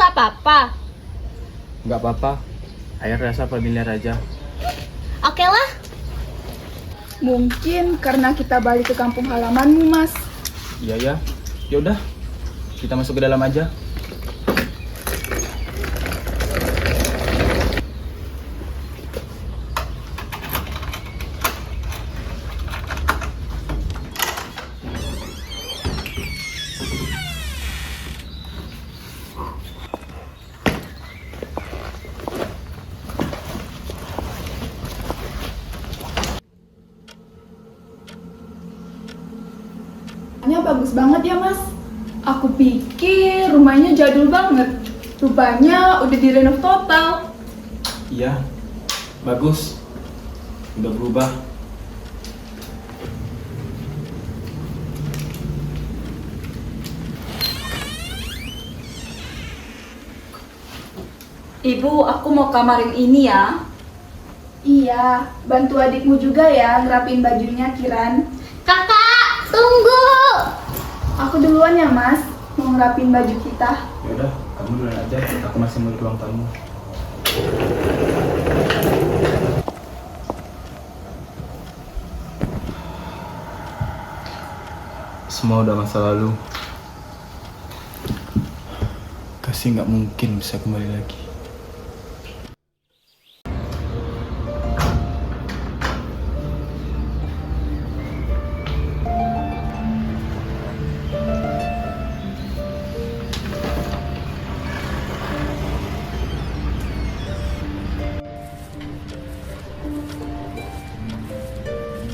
nggak apa-apa. Nggak apa-apa. Ayah rasa familiar aja. Oke lah. Mungkin karena kita balik ke kampung halamanmu, Mas. Iya ya. Yaudah, kita masuk ke dalam aja. Rumahnya bagus banget ya, Mas. Aku pikir rumahnya jadul banget. Rupanya udah direnov total. Iya, bagus. Udah berubah. Ibu, aku mau kamar yang ini ya. Iya, bantu adikmu juga ya ngerapin bajunya, Kiran. Kakak, tunggu. Aku duluan ya, Mas. Mau ngerapin baju kita. Yaudah, kamu duluan aja. Aku masih mau di ruang tamu. Semua udah masa lalu. Kasih nggak mungkin bisa kembali lagi.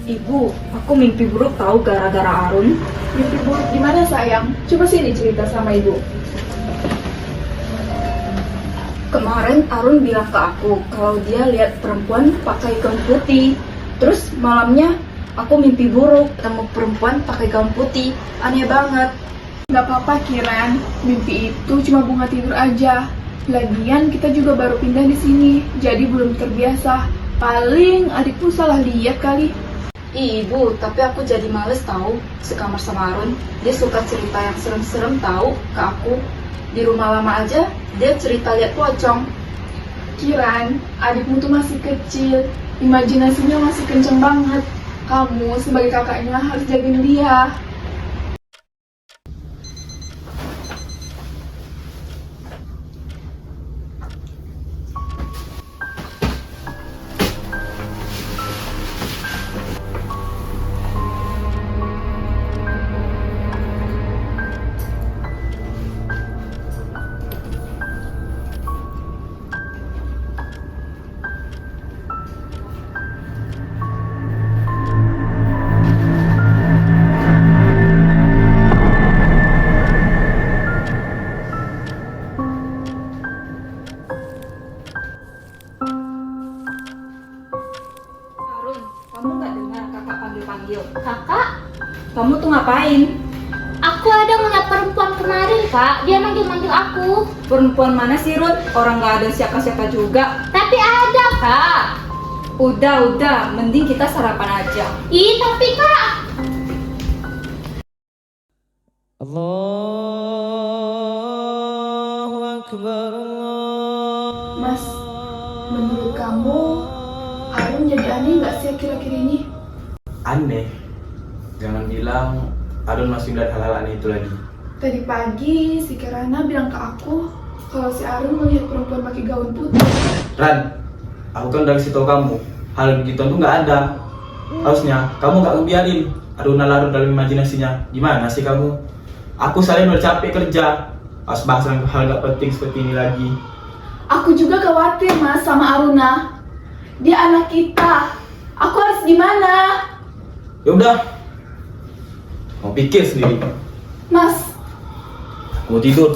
Ibu, aku mimpi buruk tahu gara-gara Arun. Mimpi buruk gimana, sayang? Coba sini cerita sama ibu. Kemarin Arun bilang ke aku kalau dia lihat perempuan pakai gaun putih. Terus malamnya aku mimpi buruk ketemu perempuan pakai gaun putih. Aneh banget. Gak apa-apa, Kiran. Mimpi itu cuma bunga tidur aja. Lagian kita juga baru pindah di sini, jadi belum terbiasa. Paling adikku salah lihat kali. Ibu, tapi aku jadi males tahu sekamar sama Arun. Dia suka cerita yang serem-serem tahu ke aku. Di rumah lama aja dia cerita lihat pocong. Kiran, adikmu tuh masih kecil. Imajinasinya masih kenceng banget. Kamu sebagai kakaknya harus jagain dia. Arun, kamu nggak dengar kakak panggil-panggil? Kakak, Kamu tuh ngapain? aku ada ngeliat perempuan kemarin, Kak. Dia manggil-manggil aku. Perempuan mana sih, Run? Orang nggak ada siapa-siapa juga. Tapi ada, Kak. Udah, mending kita sarapan aja. Ih, tapi Kak. Allahu Akbar, Allah. Mas, menurut kamu Arun jadi aneh nggak sih akhir-akhir ini? Aneh. Jangan bilang Arun masih melihat hal-hal aneh itu lagi. Tadi pagi si Kirana bilang ke aku kalau si Arun melihat perempuan pakai gaun putih. Ran, aku kan udah kasih tau kamu, hal begitu tuh nggak ada. Harusnya kamu nggak ngebiarin Arun larut dalam imajinasinya. Gimana sih kamu? Aku seharian udah capek kerja, harus bahas hal nggak penting seperti ini lagi. Aku juga khawatir, Mas, sama Aruna. Dia anak kita. Aku harus gimana? Ya udah, mau pikir sendiri. Mas, Mau tidur.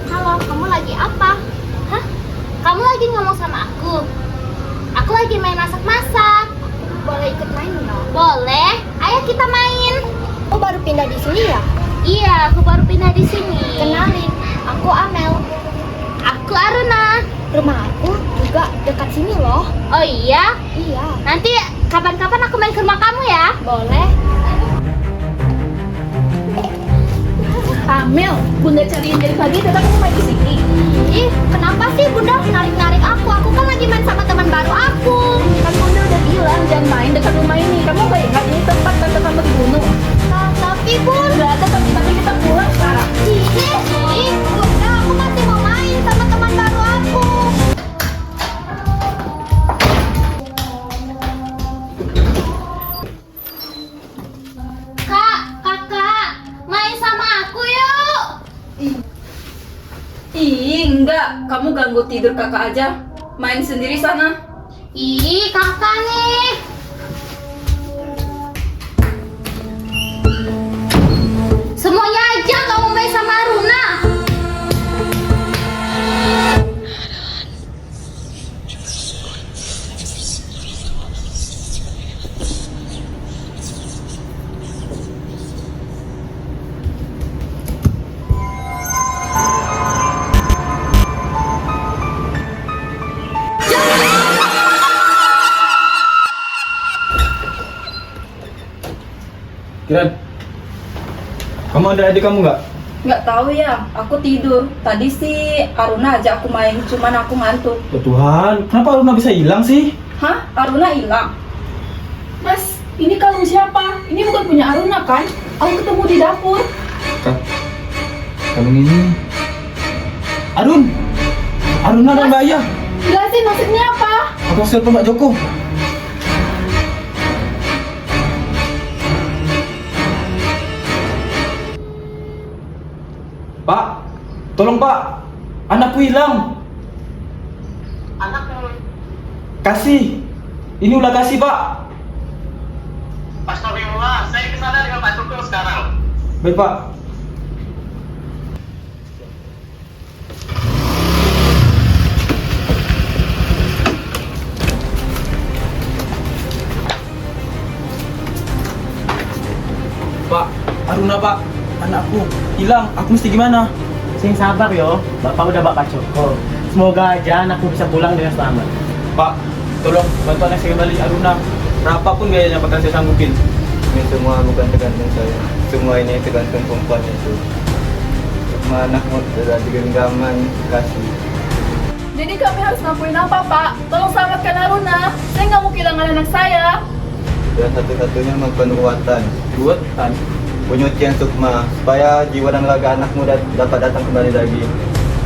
Halo, kamu lagi apa? Hah? Kamu lagi ngomong sama aku? Aku lagi main masak-masak. Boleh ikut main dong? Boleh. Ayo kita main. Oh, baru pindah di sini ya? Iya, aku baru pindah di sini. Kenalin, Aku Amel. Aku Aruna. Rumah aku juga dekat sini loh. Oh iya? Iya. Nanti kapan-kapan aku main ke rumah kamu ya? Boleh. Amel, Bunda cariin dari pagi tetap kamu main di sini. Ih, kenapa sih Bunda narik-narik aku? Aku kan lagi main sama teman baru aku. Kan Bunda udah bilang jangan main dekat rumah ini. Kamu gak ingat ini tempat tante kamu dibunuh? Tapi Bun, Udah ada tapi kita pulang sekarang. ih, Bunda, aku masih mau main sama teman baru aku. Kak, kakak, main sama aku yuk. Ih, enggak. Kamu ganggu tidur kakak aja. Main sendiri sana. Ih, kakak nih. Semuanya aja nggak mau main sama Aruna. Kiran, kamu ada adik kamu nggak? Nggak tahu ya, aku tidur. Tadi sih Aruna ajak aku main, cuman aku ngantuk. Ya Tuhan, kenapa Aruna bisa hilang sih? Hah? Aruna hilang? Mas, ini kalung siapa? Ini bukan punya Aruna kan? Aku ketemu di dapur. Kak, kalung ini. Aruna dan Mbak Ayah. Jelasin maksudnya apa? Aku harus telepon Mbak Joko. Pak, tolong Pak, anakku hilang. Anakmu. Kasih, ini ulah kasih Pak. Astagfirullah, saya kesana dengan Pak Joko sekarang. Baik Pak. Pak, Aruna Pak, anakku hilang. Aku mesti gimana? Sing sabar yo, bapak udah bapak Joko. Semoga aja anakku bisa pulang dengan selamat. Pak, tolong bantu anak saya kembali Aruna. Berapapun biayanya bakal saya sanggupin. Ini semua bukan tergantung saya. Semua ini tergantung perempuan itu. Semua anakmu sudah di genggaman kasih. Jadi kami harus ngakuin apa, Pak? Tolong selamatkan Aruna. Saya nggak mau kehilangan anak saya. Dan satu-satunya melakukan ruatan, Ruatan. penyucian sukma, supaya jiwa dan raga anakmu dapat datang kembali lagi.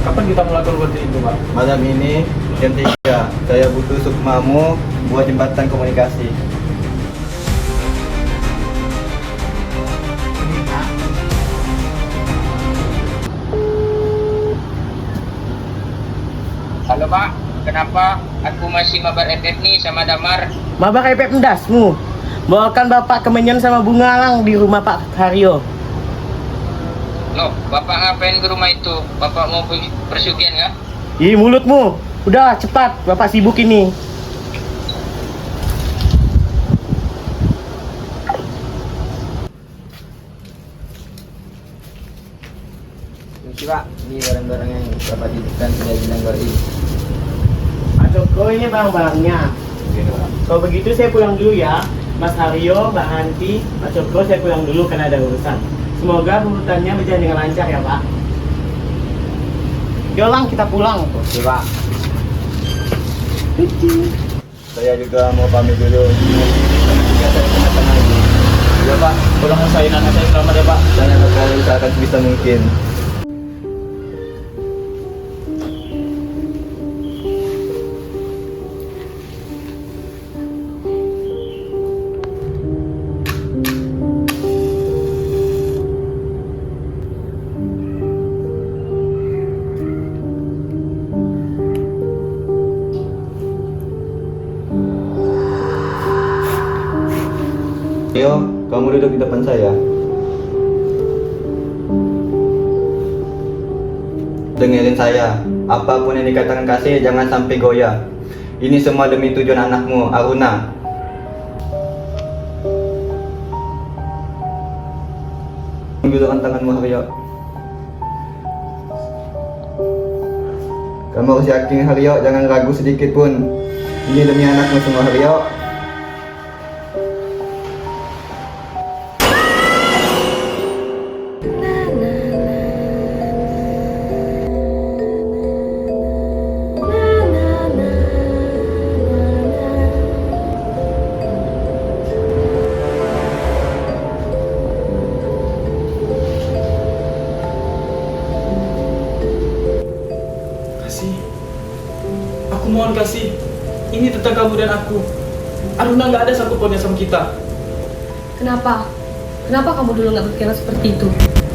Kapan kita melakukan ruatan itu Pak? Malam ini jam 3, saya butuh sukmamu buat jembatan komunikasi. Halo Pak, kenapa aku masih mabar FF nih sama Damar? Mabak efek mendasmu. Bawakan bapak kemenyan sama bunga lang di rumah Pak Haryo. Loh, Bapak ngapain ke rumah itu? Bapak mau persugihan nggak? Ih, mulutmu. Udah cepat, bapak sibuk ini. Ini Pak, ini barang-barang yang Bapak titipkan sudah bilang balik. Pak Joko, ini barang-barangnya. Kalau begitu saya pulang dulu ya. Mas Haryo, Mbak Hanti, Pak Joko, saya pulang dulu karena ada urusan. Semoga urutannya berjalan dengan lancar ya Pak. Yolang, kita pulang. Oke Pak. Saya juga mau pamit dulu. Saya kenakan lagi. Ya Pak, tolong usahain anak saya selamat ya Pak. Saya bakal usahakan sebisa mungkin. Yo, kamu duduk di depan saya. Dengerin saya. Apapun yang dikatakan kasih, jangan sampai goyah. Ini semua demi tujuan anakmu, Aruna. Gulungkan tanganmu, Haryo. Kamu harus yakin Haryo, jangan ragu sedikit pun. Ini demi anakmu semua Haryo. Kasih. Aku mohon kasih. Ini tentang kamu dan aku. Aruna nggak ada satupun yang sama kita. Kenapa? Kenapa kamu dulu nggak berpikiran seperti itu?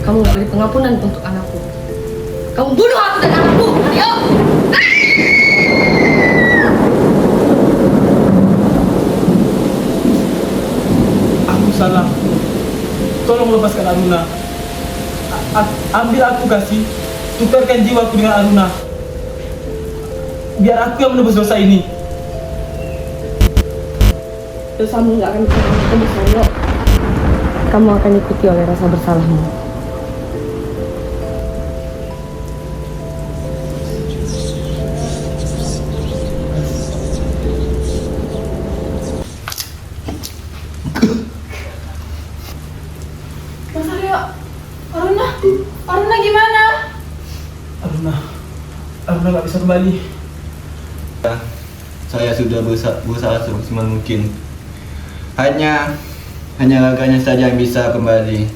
Kamu nggak beri pengampunan untuk anakku. Kamu bunuh aku dan anakku, ayo! Aku salah. Tolong lepaskan Aruna. Ambil aku kasih. Tukarkan jiwaku dengan Aruna. Biar aku yang menebus dosa ini. Dosamu nggak akan pernah tembus, Haryo. Kamu akan ikuti oleh rasa bersalahmu. Mas Aryo, Aruna gimana? Aruna nggak bisa kembali. Saya sudah berusaha semaksimal mungkin. Hanya raganya saja yang bisa kembali.